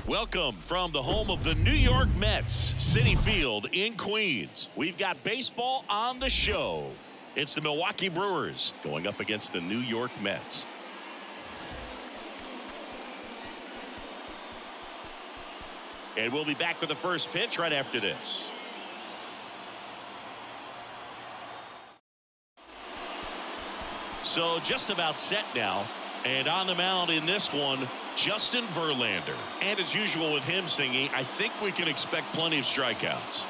Welcome from the home of the New York Mets, Citi Field in Queens. We've got baseball on the show. It's the Milwaukee Brewers going up against the New York Mets. And we'll be back with the first pitch right after this. So just about set now. And on the mound in this one, Justin Verlander. And as usual with him singing, I think we can expect plenty of strikeouts.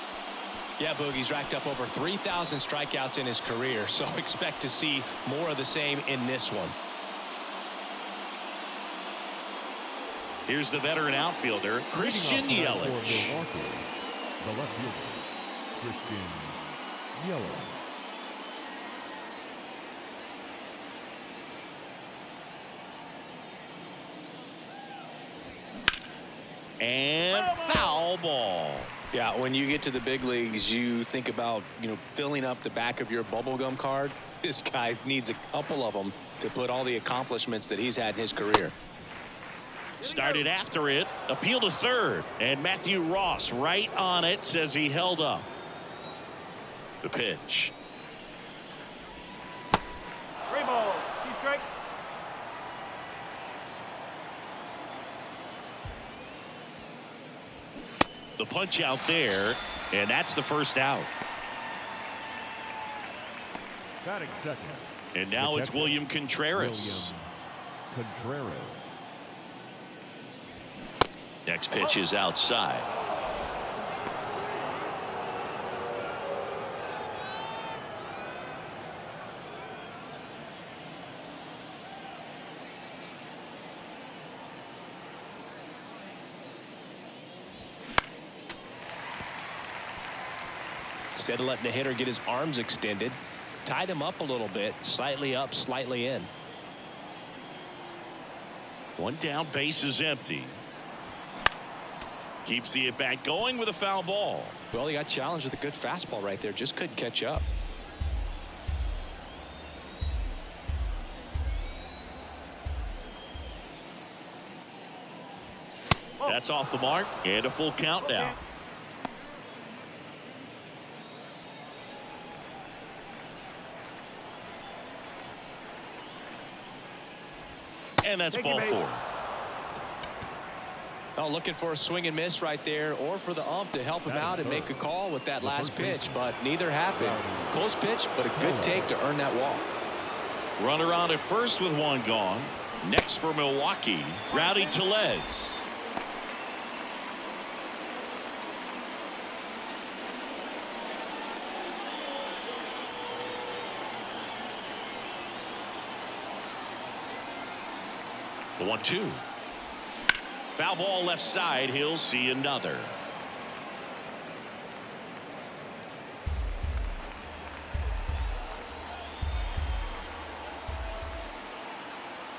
Yeah, Boogie's racked up over 3,000 strikeouts in his career, so expect to see more of the same in this one. Here's the veteran outfielder, Christian Yelich. The left fielder, Christian Yelich. And foul ball. Yeah, when you get to the big leagues, you think about, filling up the back of your bubblegum card. This guy needs a couple of them to put all the accomplishments that he's had in his career. Started after it, appeal to third, and Matthew Ross right on it, says he held up. The pitch. Three balls, two strikes. The punch out there, and that's the first out. Batting second. And now it's William Contreras. Next pitch is outside. Instead of letting the hitter get his arms extended, tied him up a little bit, slightly up, slightly in. One down, base is empty. Keeps the at-bat going with a foul ball. Well, he got challenged with a good fastball right there, just couldn't catch up. That's off the mark, and a full count now. And that's ball four. Oh, looking for a swing and miss right there, or for the ump to help him out and make a call with that last pitch, but neither happened. Close pitch, but a good take to earn that walk. Runner on at first with one gone. Next for Milwaukee, Rowdy Tellez. The 1-2. Foul ball left side. He'll see another.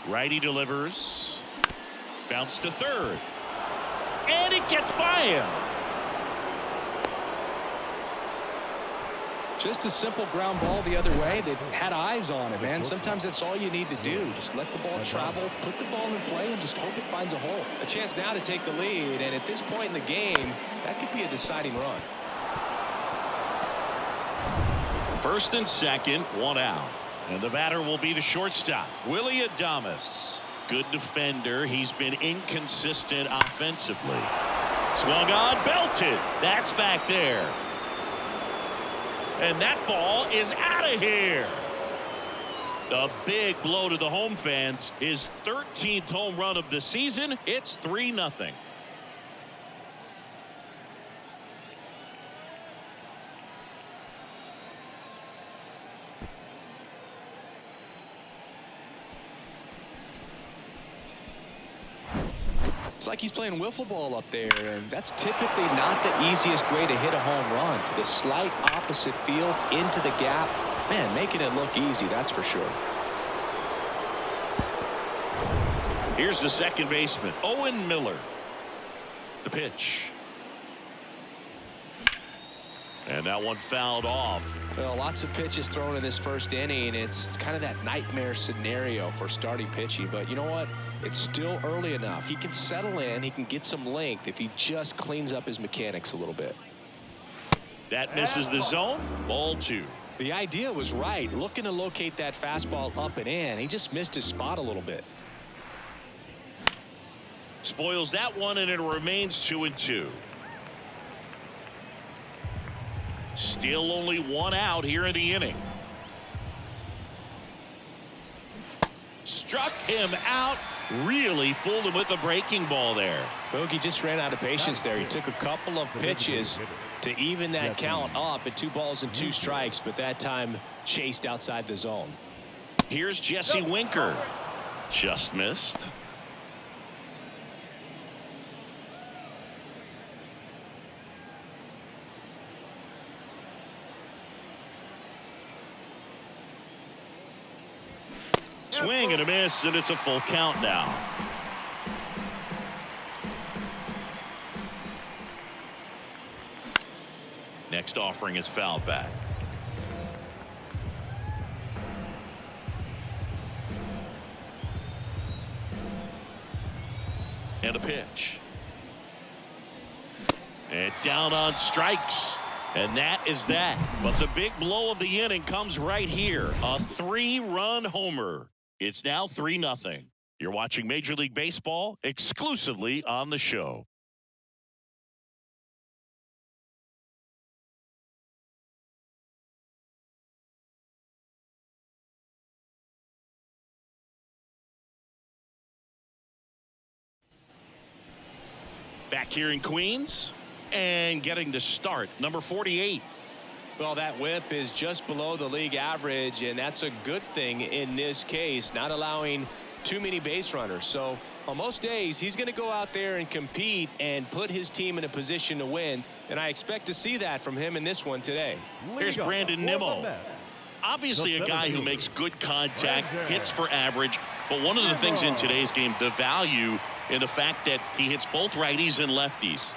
Righty delivers. Bounce to third. And it gets by him. Just a simple ground ball the other way. They had eyes on it, man. Sometimes that's all you need to do. Just let the ball travel, put the ball in play, and just hope it finds a hole. A chance now to take the lead, and at this point in the game, that could be a deciding run. First and second, one out. And the batter will be the shortstop, Willie Adames. Good defender. He's been inconsistent offensively. Swung on, belted. That's back there. And that ball is out of here. A big blow to the home fans. His 13th home run of the season. It's 3-0. It's like he's playing wiffle ball up there, and that's typically not the easiest way to hit a home run. To the slight opposite field, into the gap. Man, making it look easy, that's for sure. Here's the second baseman, Owen Miller. The pitch. And that one fouled off. Well, lots of pitches thrown in this first inning. It's kind of that nightmare scenario for starting pitching. But you know what? It's still early enough. He can settle in. He can get some length if he just cleans up his mechanics a little bit. That misses the zone. Ball 2. The idea was right. Looking to locate that fastball up and in. He just missed his spot a little bit. Spoils that one, and it remains 2-2. Still only one out here in the inning. Struck him out. Really fooled him with the breaking ball there. Bogey just ran out of patience there. He took a couple of pitches to even that count up at 2 balls and 2 strikes, but that time chased outside the zone. Here's Jesse Winker. Just missed. Swing and a miss, and it's a full count now. Next offering is fouled back. And a pitch. And down on strikes. And that is that. But the big blow of the inning comes right here. A 3-run homer. It's now 3-0. You're watching Major League Baseball exclusively on the show. Back here in Queens and getting to start, number 48. Well, that whip is just below the league average, and that's a good thing in this case, not allowing too many base runners. So on most days, he's going to go out there and compete and put his team in a position to win, and I expect to see that from him in this one today. Here's Brandon Nimmo. Obviously a guy who makes good contact, hits for average, but one of the things in today's game, the value in the fact that he hits both righties and lefties.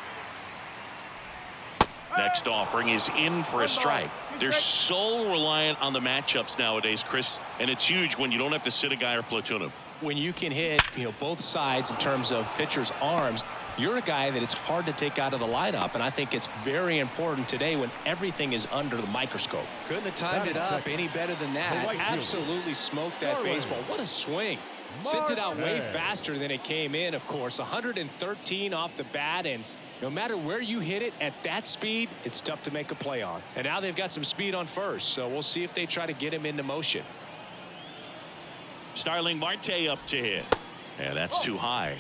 Next offering is in for a strike. They're so reliant on the matchups nowadays, Chris, and it's huge when you don't have to sit a guy or platoon him. When you can hit, both sides in terms of pitchers' arms, you're a guy that it's hard to take out of the lineup, and I think it's very important today when everything is under the microscope. Couldn't have timed it up any better than that. Absolutely smoked that baseball. What a swing. Sent it out way faster than it came in, of course. 113 off the bat, and no matter where you hit it at that speed, it's tough to make a play on. And now they've got some speed on first, so we'll see if they try to get him into motion. Starling Marte up to hit. And that's too high.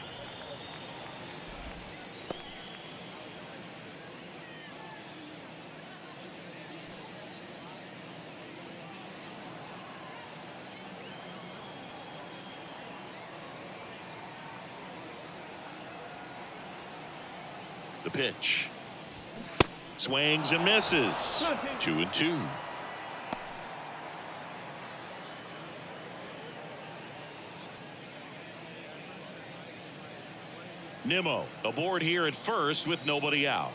The pitch. Swings and misses. 2-2. Nimmo aboard here at first with nobody out.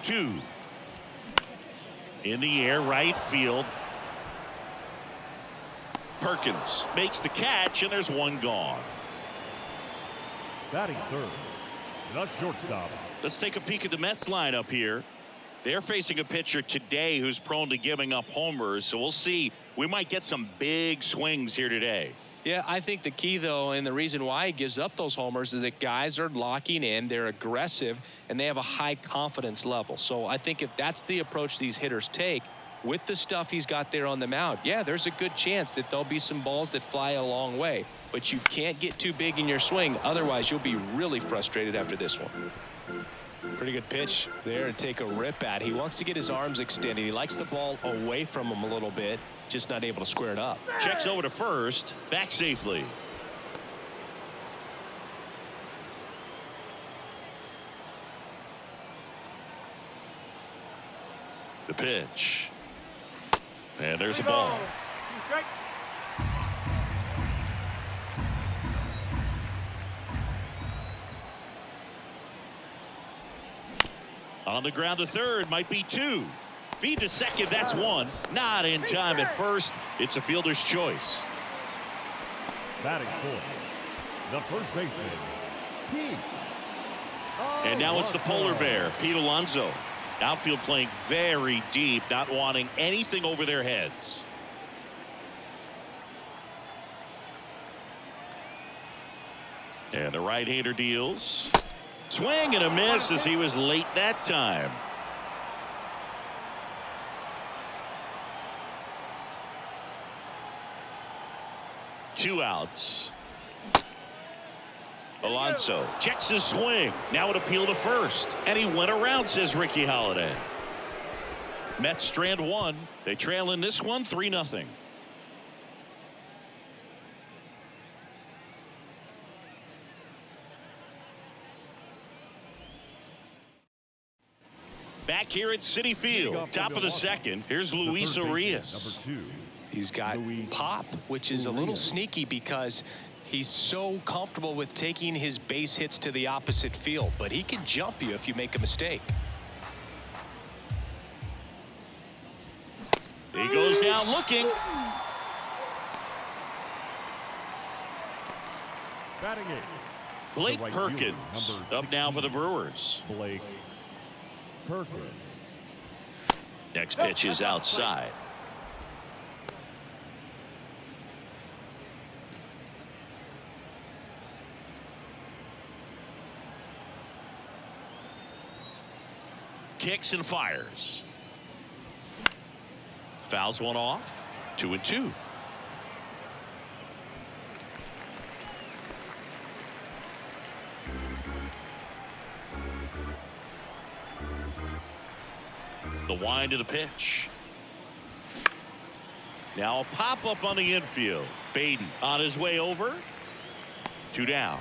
Two. In the air, right field. Perkins makes the catch, and there's one gone. Batting third, the shortstop. Let's take a peek at the Mets lineup here. They're facing a pitcher today who's prone to giving up homers, so we'll see. We might get some big swings here today. Yeah, I think the key, though, and the reason why he gives up those homers is that guys are locking in, they're aggressive, and they have a high confidence level. So I think if that's the approach these hitters take, with the stuff he's got there on the mound, yeah, there's a good chance that there'll be some balls that fly a long way. But you can't get too big in your swing, otherwise you'll be really frustrated after this one. Pretty good pitch there to take a rip at. He wants to get his arms extended. He likes the ball away from him a little bit, just not able to square it up. Checks over to first, back safely. The pitch. And there's a ball. 2 strikes. On the ground to third, might be 2. Feed to second, that's 1. Not in time at first. It's a fielder's choice. Batting fourth, the first baseman, Pete. And now it's the polar bear, Pete Alonso. Outfield playing very deep, not wanting anything over their heads. And the right-hander deals. Swing and a miss as he was late that time. Two outs. Alonso checks his swing. Now it appeal to first. And he went around, says Ricky Holiday. Mets strand 1. They trail in this one 3-0. Back here at Citi Field, top of the second. Here's Luis Urias. Number 2. He's got pop, which is a little sneaky because he's so comfortable with taking his base hits to the opposite field, but he can jump you if you make a mistake. He goes down looking. Batting 8. Blake The right Perkins fielder, number up now for the 16. Brewers. Blake Perkins. Next pitch is outside. Kicks and fires. Fouls one off. 2-2. The wind to the pitch. Now a pop up on the infield. Beatty on his way over. 2 down.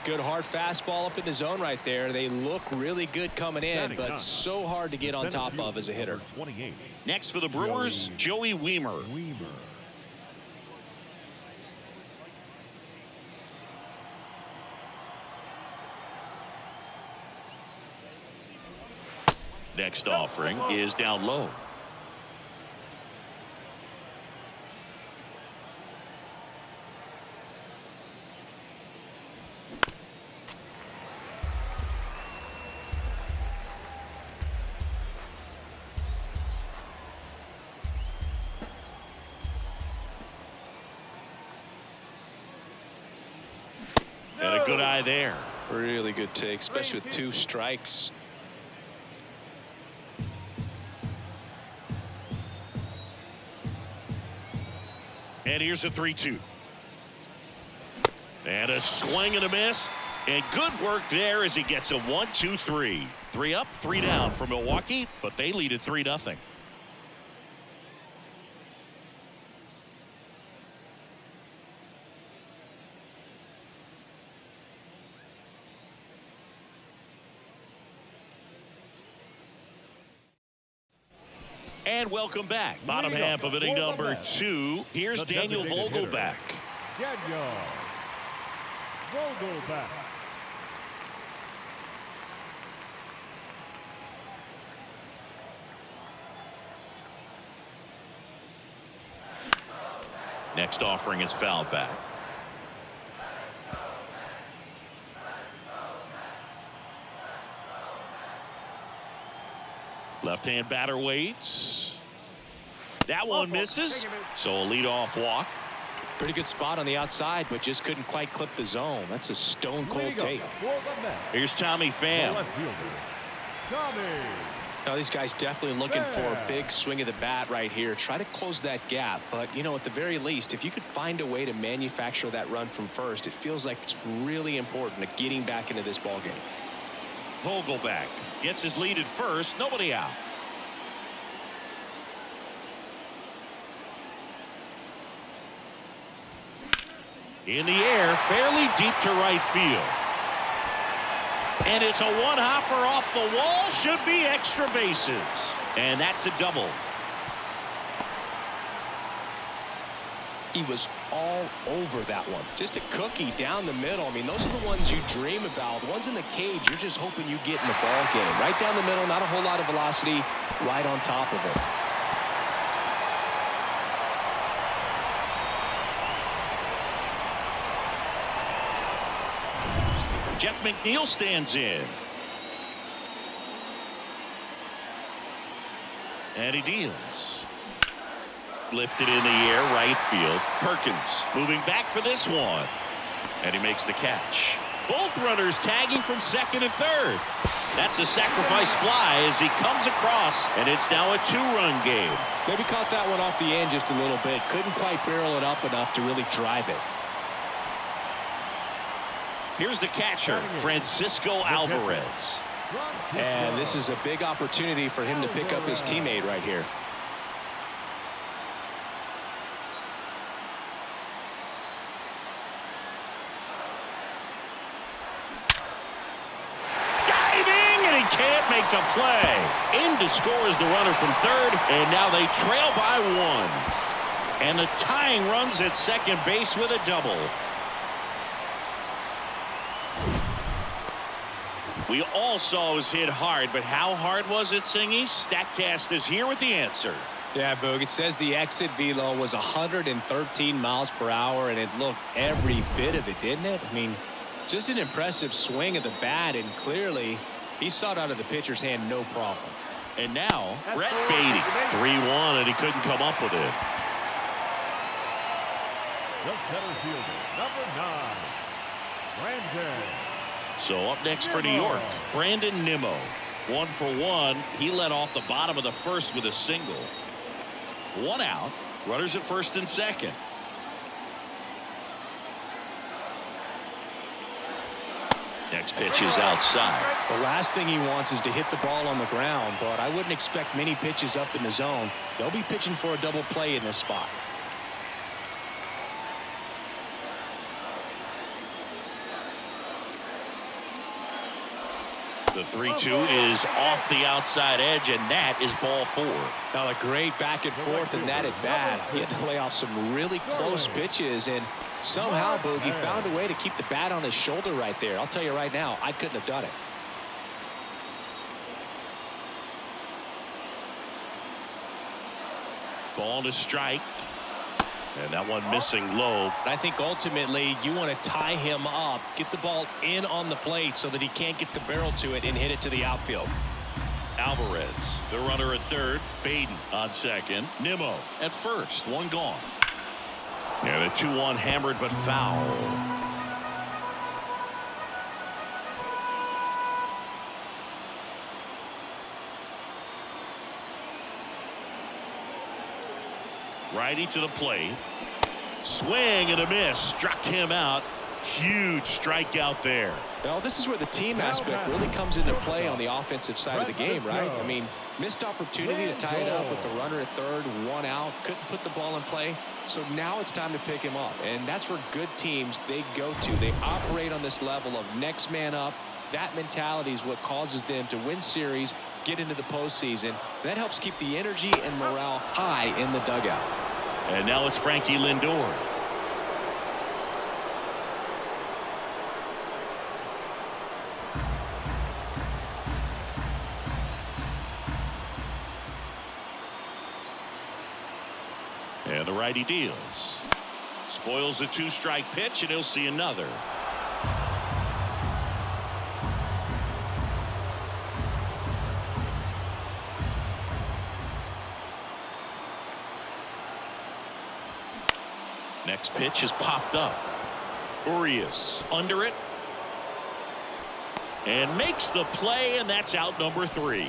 Good hard fastball up in the zone right there. They look really good coming in, Standing but up. so hard to get on Center top field, of as a hitter. number 28. Next for the Brewers, Joey Weimer. Weimer. Next offering is down low. And a good eye there. Really good take, especially with 2 strikes. And here's a 3-2. And a swing and a miss. And good work there as he gets a 1-2-3. 3 up, 3 down for Milwaukee, but they lead at 3-0. And welcome back. Bottom half of inning number 2. Here's Daniel Vogelbach. Daniel Vogelbach. Next offering is fouled back. Left-hand batter waits. That one misses. So a leadoff walk. Pretty good spot on the outside, but just couldn't quite clip the zone. That's a stone cold take. Here's Tommy Pham. Left fielder, Tommy. Now these guys definitely looking for a big swing of the bat right here. Try to close that gap, but you know, at the very least, if you could find a way to manufacture that run from first, it feels like it's really important to getting back into this ball game. Vogelbach gets his lead at first. Nobody out. In the air, fairly deep to right field. And it's a one-hopper off the wall. Should be extra bases. And that's a double. He was all over that one. Just a cookie down the middle. I mean, those are the ones you dream about. The ones in the cage, you're just hoping you get in the ball game. Right down the middle, not a whole lot of velocity, right on top of it. Jeff McNeil stands in. And he deals. Lifted in the air, right field. Perkins moving back for this one. And he makes the catch. Both runners tagging from second and third. That's a sacrifice fly as he comes across, and it's now a two-run game. Maybe caught that one off the end just a little bit. Couldn't quite barrel it up enough to really drive it. Here's the catcher, Francisco Alvarez. And this is a big opportunity for him to pick up his teammate right here. Diving, and he can't make the play. In to score is the runner from third, and now they trail by one. And the tying runs at second base with a double. We all saw it was hit hard, but how hard was it, Singy? StatCast is here with the answer. Yeah, Boog, it says the exit velo was 113 miles per hour, and it looked every bit of it, didn't it? I mean, just an impressive swing of the bat, and clearly he saw it out of the pitcher's hand no problem. And now, Brett Beatty, 3-1, and he couldn't come up with it. The center fielder, number 9, Brandon. So up next for New York, Brandon Nimmo. 1 for 1. He led off the bottom of the first with a single. 1 out. Runners at first and second. Next pitch is outside. The last thing he wants is to hit the ball on the ground, but I wouldn't expect many pitches up in the zone. They'll be pitching for a double play in this spot. The 3-2 is off the outside edge, and that is ball 4. Now a great back and forth in that at bat. He had to lay off some really close pitches, and somehow Boogie found a way to keep the bat on his shoulder right there. I'll tell you right now, I couldn't have done it. Ball to strike. And that one missing low. I think ultimately you want to tie him up, get the ball in on the plate so that he can't get the barrel to it and hit it to the outfield. Alvarez, the runner at third. Baden on second. Nimmo at first. One gone. And a 2-1 hammered but foul. Righty to the plate. Swing and a miss. Struck him out. Huge strikeout there. Well, this is where the team aspect really comes into play on the offensive side of the game, right? I mean, missed opportunity to tie it up with the runner at third, 1 out, couldn't put the ball in play. So now it's time to pick him up. And that's where good teams, they go to. They operate on this level of next man up. That mentality is what causes them to win series, get into the postseason. That helps keep the energy and morale high in the dugout. And now it's Frankie Lindor. And the righty deals. Spoils the 2-strike pitch, and he'll see another. Next pitch is popped up. Urias under it. And makes the play, and that's out number 3.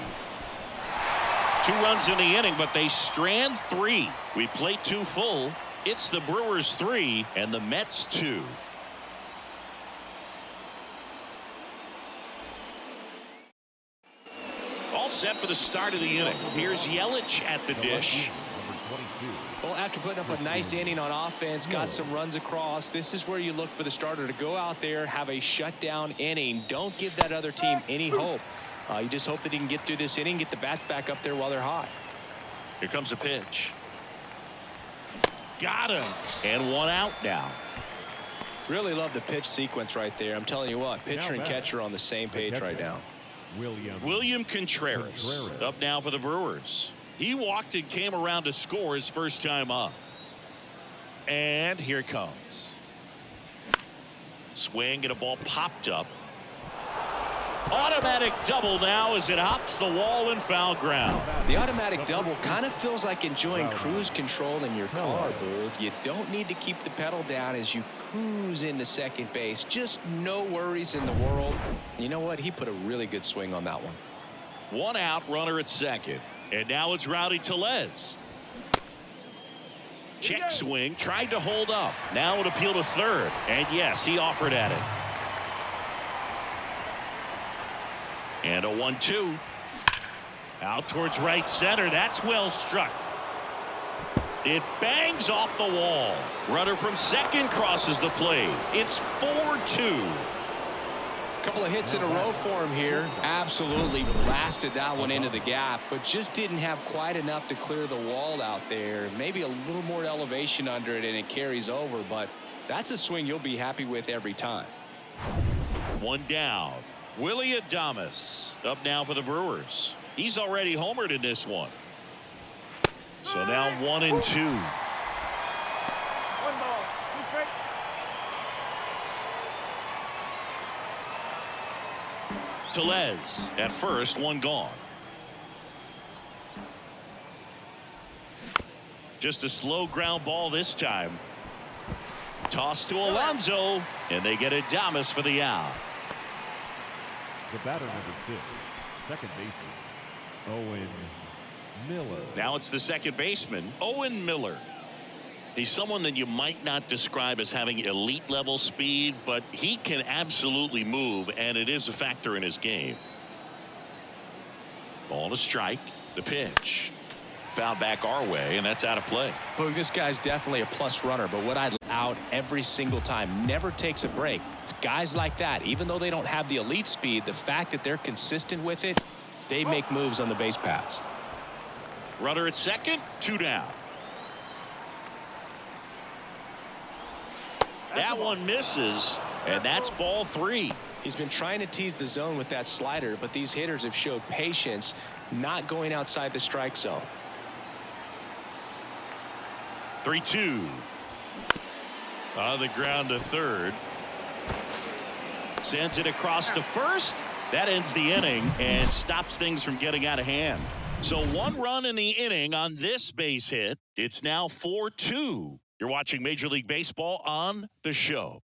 2 runs in the inning, but they strand 3. We play 2 full. It's the Brewers 3 and the Mets 2. All set for the start of the inning. Here's Yelich at the dish. 22. Well, after putting up a nice inning on offense, got some runs across, this is where you look for the starter to go out there, have a shutdown inning. Don't give that other team any hope. You just hope that he can get through this inning, get the bats back up there while they're hot. Here comes a pitch. Got him. And one out now. Really love the pitch sequence right there. I'm telling you what, pitcher and catcher are on the same page right now. William Contreras up now for the Brewers. He walked and came around to score his first time up. And here it comes. Swing and a ball popped up. Automatic double now as it hops the wall and foul ground. The automatic double kind of feels like enjoying cruise control in your car, Boog. You don't need to keep the pedal down as you cruise into second base. Just no worries in the world. You know what? He put a really good swing on that one. One out, runner at second. And now it's Rowdy Tellez. Check swing, tried to hold up. Now an appeal to third. And yes, he offered at it. And a 1-2. Out towards right center. That's well struck. It bangs off the wall. Runner from second crosses the plate. It's 4-2. Couple of hits in a row for him here. Absolutely blasted that one into the gap, but just didn't have quite enough to clear the wall out there. Maybe a little more elevation under it and it carries over, but that's a swing you'll be happy with every time. One down. Willie Adames up now for the Brewers. He's already homered in this one. So now 1-2. 1 ball, 2 strikes. Tellez at first, one gone. Just a slow ground ball this time. Toss to Alonso, and they get Adames for the out. The batter number 6, second baseman, Owen Miller. Now it's the second baseman, Owen Miller. He's someone that you might not describe as having elite level speed, but he can absolutely move, and it is a factor in his game. Ball to strike. The pitch. Foul back our way, and that's out of play. Boog, this guy's definitely a plus runner, but what I'd out every single time, never takes a break. It's guys like that, even though they don't have the elite speed, the fact that they're consistent with it, they make moves on the base paths. Runner at second, 2 down. That one misses, and that's ball 3. He's been trying to tease the zone with that slider, but these hitters have showed patience, not going outside the strike zone. 3-2. On the ground to third. Sends it across to first. That ends the inning and stops things from getting out of hand. So 1 run in the inning on this base hit. It's now 4-2. You're watching Major League Baseball on The Show.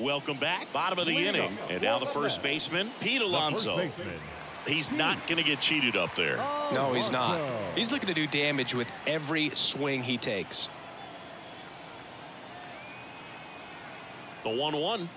Welcome back. Bottom of the inning. And now the first baseman, Pete Alonso. He's not going to get cheated up there. No, he's not. He's looking to do damage with every swing he takes. The 1-1.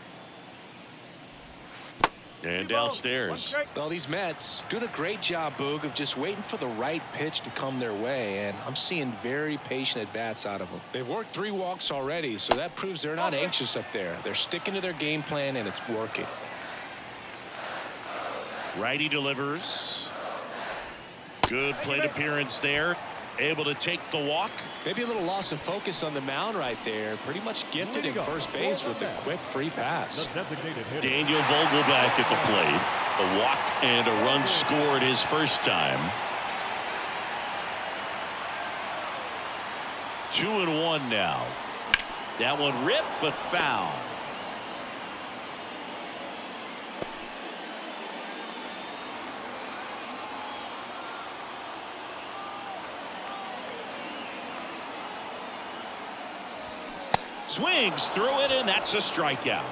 And downstairs. All these Mets doing a great job, Boog, of just waiting for the right pitch to come their way, and I'm seeing very patient at-bats out of them. They've worked 3 walks already, so that proves they're not anxious up there. They're sticking to their game plan, and it's working. Righty delivers. Good plate appearance there. Able to take the walk. Maybe a little loss of focus on the mound right there. Pretty much gifted in first base with a quick free pass. Daniel Vogelback at the plate. A walk and a run scored his first time. 2-1 now. That one ripped but foul. Swings through it, and that's a strikeout.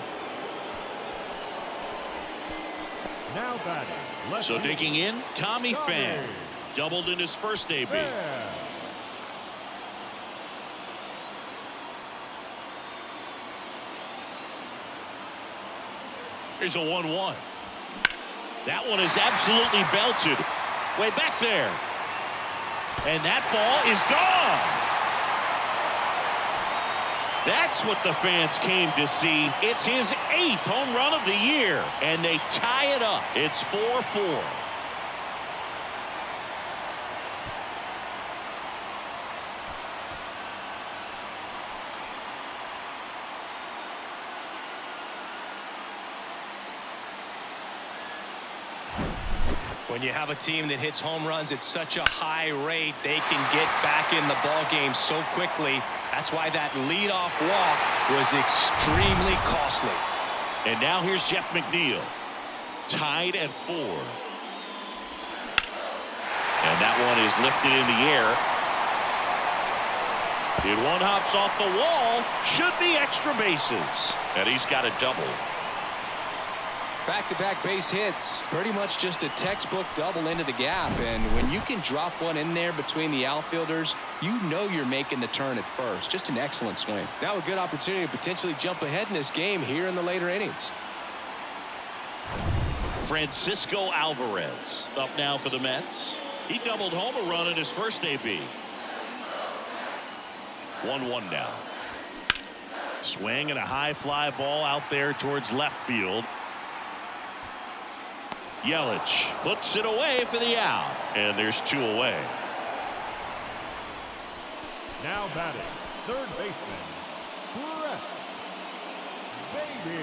Now batting. So digging in, Tommy Pham. Doubled in his first AB. Here's a 1-1. That one is absolutely belted. Way back there. And that ball is gone. That's what the fans came to see. It's his 8th home run of the year. And they tie it up. It's 4-4. When you have a team that hits home runs at such a high rate, they can get back in the ball game so quickly. That's why that leadoff walk was extremely costly. And now here's Jeff McNeil, tied at 4. And that one is lifted in the air. And one hops off the wall. Should be extra bases. And he's got a double. Back-to-back base hits, pretty much just a textbook double into the gap. And when you can drop one in there between the outfielders, you know you're making the turn at first. Just an excellent swing. Now a good opportunity to potentially jump ahead in this game here in the later innings. Francisco Alvarez up now for the Mets. He doubled home a run in his first AB. 1-1 now. Swing and a high fly ball out there towards left field. Yelich puts it away for the out. And there's 2 away. Now batting, third baseman,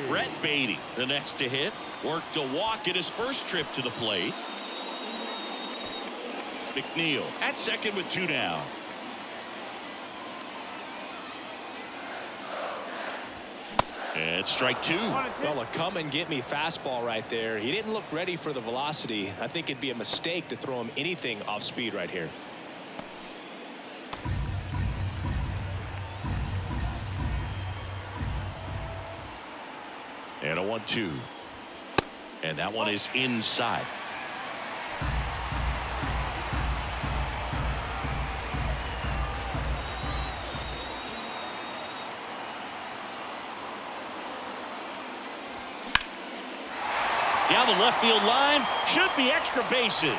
Brett Beatty, the next to hit. Worked a walk in his first trip to the plate. McNeil at second with 2 down. And strike 2. Well, a come-and-get-me fastball right there. He didn't look ready for the velocity. I think it'd be a mistake to throw him anything off speed right here. And a 1-2. And that one is inside. Down the left field line. Should be extra bases.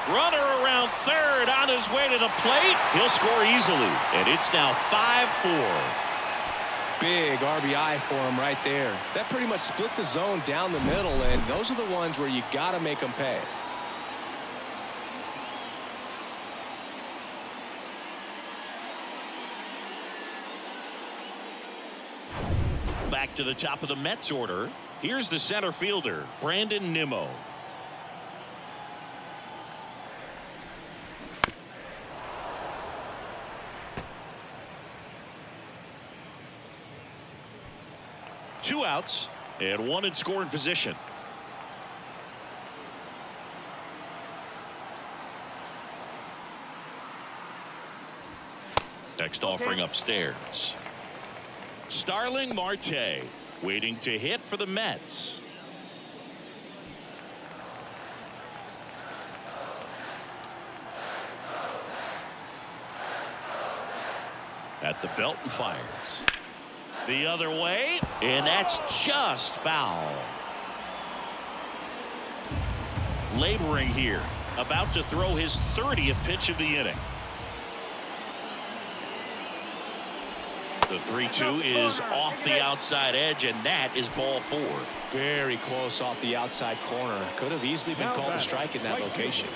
Runner around third on his way to the plate. He'll score easily. And it's now 5-4. Big RBI for him right there. That pretty much split the zone down the middle, and those are the ones where you got to make them pay. Back to the top of the Mets order. Here's the center fielder, Brandon Nimmo. Two outs and one in scoring position. Next offering upstairs. Starling Marte waiting to hit for the Mets. At the belt and fires. The other way, and that's just foul. Laboring here, about to throw his 30th pitch of the inning. The 3-2 is off the outside edge, and that is ball 4. Very close off the outside corner. Could have easily been called a strike in that location.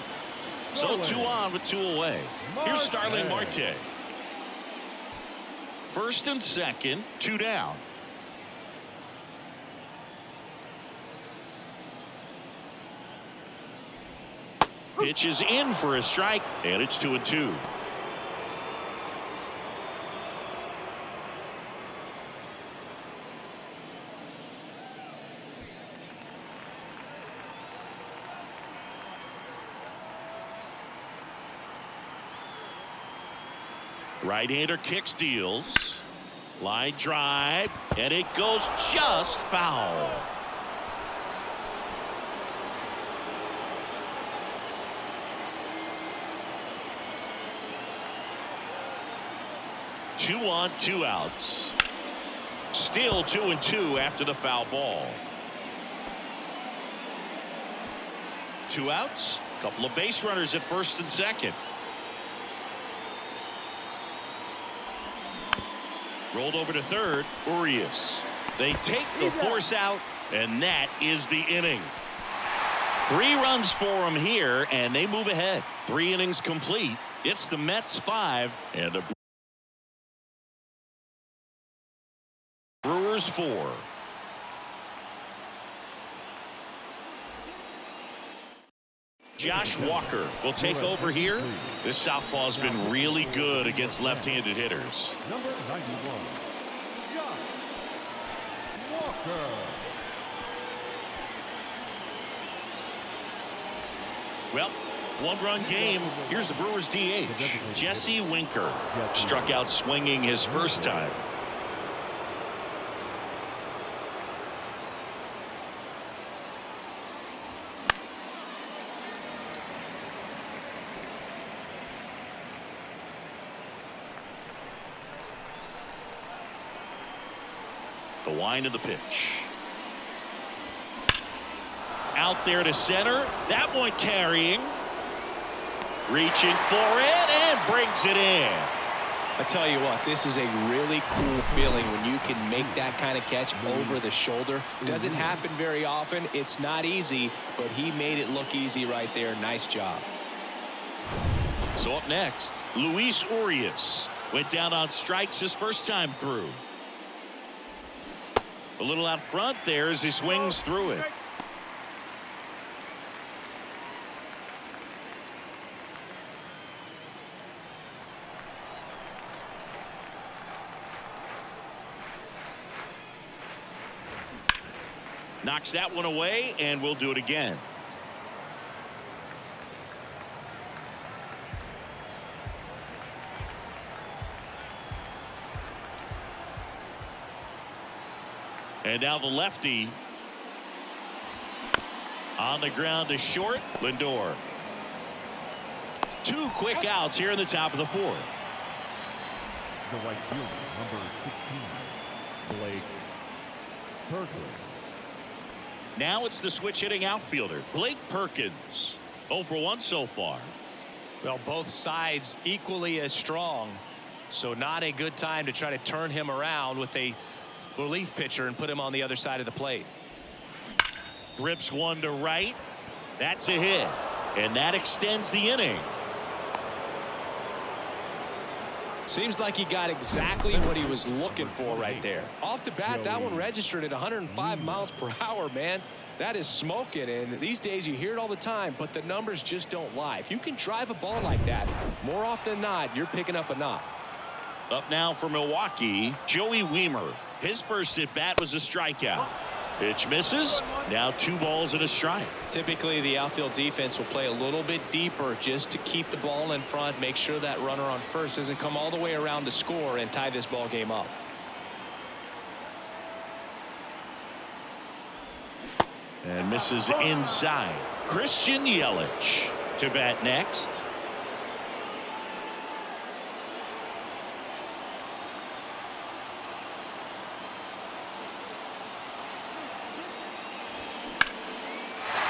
So 2 on with 2 away. Here's Starling Marte. First and second, 2 down. Pitch is in for a strike, and it's 2-2. Right-hander kicks, deals. Line drive, and it goes just foul. Two on, 2 outs. Still 2-2 after the foul ball. 2 outs. Couple of base runners at first and second. Rolled over to third. Urias. They take the force out, and that is the inning. 3 runs for them here, and they move ahead. 3 innings complete. It's the Mets 5 and the Brewers 4. Josh Walker will take over here. This southpaw's been really good against left-handed hitters. Number 91, Josh Walker. Well, 1-run game. Here's the Brewers DH. Jesse Winker struck out swinging his first time. The wind of the pitch. Out there to center. That one carrying. Reaching for it and brings it in. I tell you what, this is a really cool feeling when you can make that kind of catch over the shoulder. Doesn't happen very often. It's not easy, but he made it look easy right there. Nice job. So up next, Luis Urias went down on strikes his first time through. A little out front there as he swings through it. Knocks that one away, and we'll do it again. And now the lefty on the ground to short. Lindor. 2 quick outs here in the top of the 4th. The right fielder, number 16, Blake Perkins. Now it's the switch hitting outfielder, Blake Perkins. 0 for 1 so far. Well, both sides equally as strong, so not a good time to try to turn him around with a relief pitcher and put him on the other side of the plate. Rips one to right. That's a hit, and that extends the inning. Seems like he got exactly what he was looking for right there. Off the bat, that one registered at 105 miles per hour, man. That is smoking, and these days you hear it all the time, but the numbers just don't lie. If you can drive a ball like that, more often than not, you're picking up a knock. Up now for Milwaukee, Joey Wiemer. His first at bat was a strikeout. Pitch misses. Now 2 balls and a strike. Typically, the outfield defense will play a little bit deeper just to keep the ball in front, make sure that runner on first doesn't come all the way around to score and tie this ball game up. And misses inside. Christian Yelich to bat next.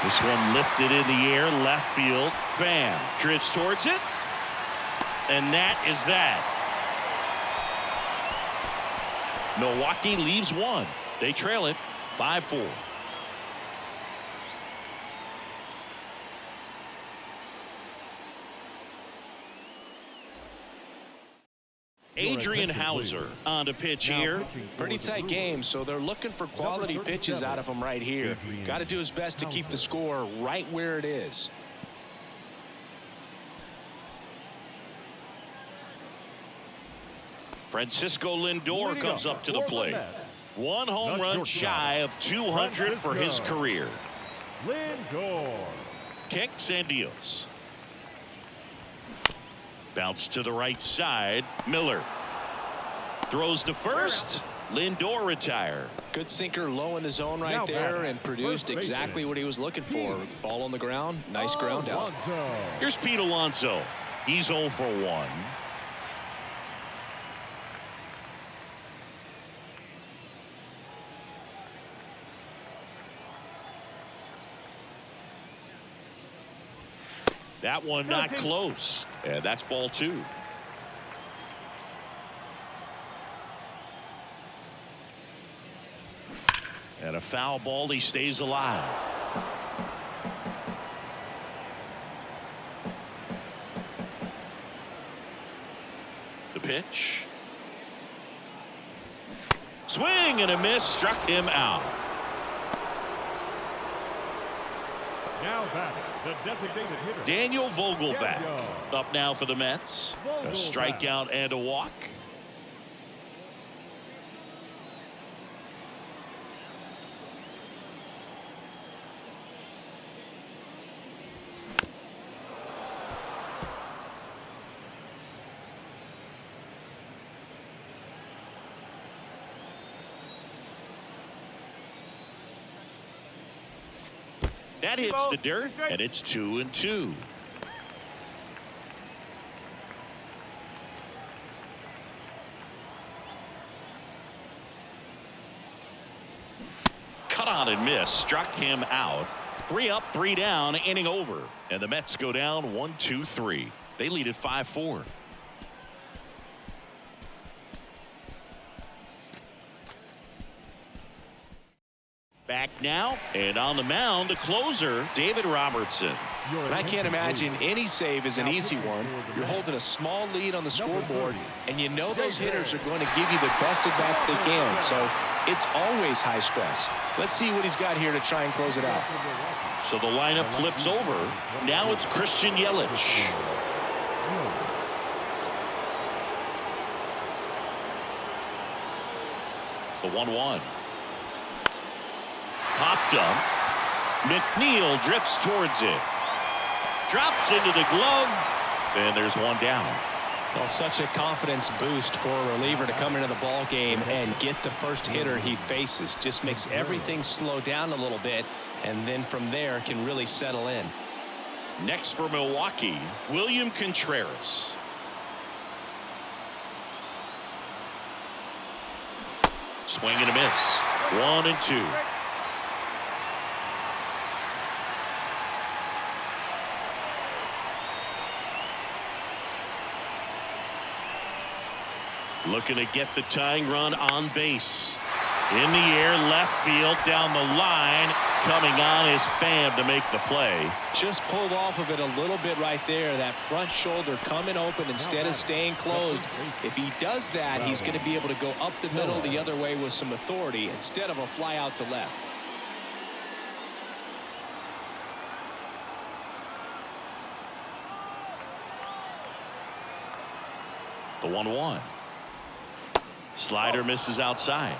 This one lifted in the air, left field. Pham drifts towards it. And that is that. Milwaukee leaves 1. They trail it 5-4. Adrian Hauser on to pitch here. Pretty tight game, so they're looking for quality pitches out of him right here. Got to do his best to keep the score right where it is. Francisco Lindor comes up to the plate. 1 home run shy of 200 for his career. Lindor. Kicks and deals. Bounce to the right side. Miller throws to first. Lindor retired. Good sinker low in the zone right there and produced exactly what he was looking for. Ball on the ground. Nice ground out. Here's Pete Alonso. He's 0 for 1. That one not close. And that's ball 2. And a foul ball. He stays alive. The pitch. Swing and a miss. Struck him out. Now batting, the designated hitter. Daniel Vogelback up now for the Mets. A strikeout and a walk. That hits the dirt, and it's 2-2. Cut on and miss. Struck him out. 3 up, 3 down, inning over. And the Mets go down 1-2-3. They lead at 5-4. Back now, and on the mound, the closer, David Robertson. And I can't imagine any save is an easy one. You're holding a small lead on the scoreboard, and you know those hitters are going to give you the best at bats they can. So it's always high stress. Let's see what he's got here to try and close it out. So the lineup flips over. Now it's Christian Yelich. The 1-1. Popped up. McNeil drifts towards it. Drops into the glove. And there's one down. Well, such a confidence boost for a reliever to come into the ball game and get the first hitter he faces. Just makes everything slow down a little bit, and then from there can really settle in. Next for Milwaukee, William Contreras. Swing and a miss. 1-2. Looking to get the tying run on base. In the air, left field, down the line. Coming on is Pham to make the play. Just pulled off of it a little bit right there. That front shoulder coming open instead of staying closed. If he does that, he's going to be able to go up the middle the other way with some authority instead of a fly out to left. The 1-1. Slider misses outside.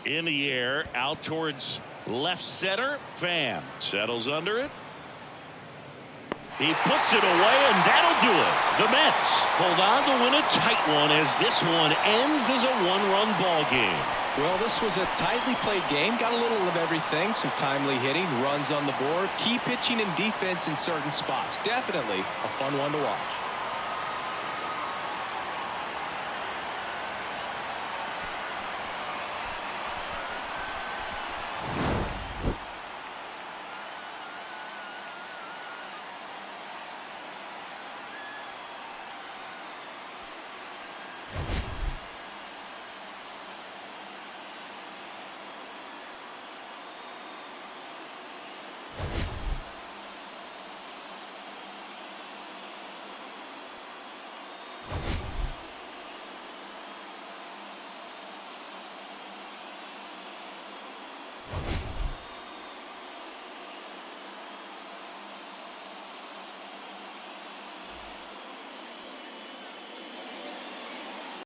In the air, out towards left center. Pham settles under it. He puts it away, and that'll do it. The Mets hold on to win a tight one as this one ends as a one-run ball game. Well, this was a tightly played game. Got a little of everything. Some timely hitting, runs on the board, key pitching and defense in certain spots. Definitely a fun one to watch.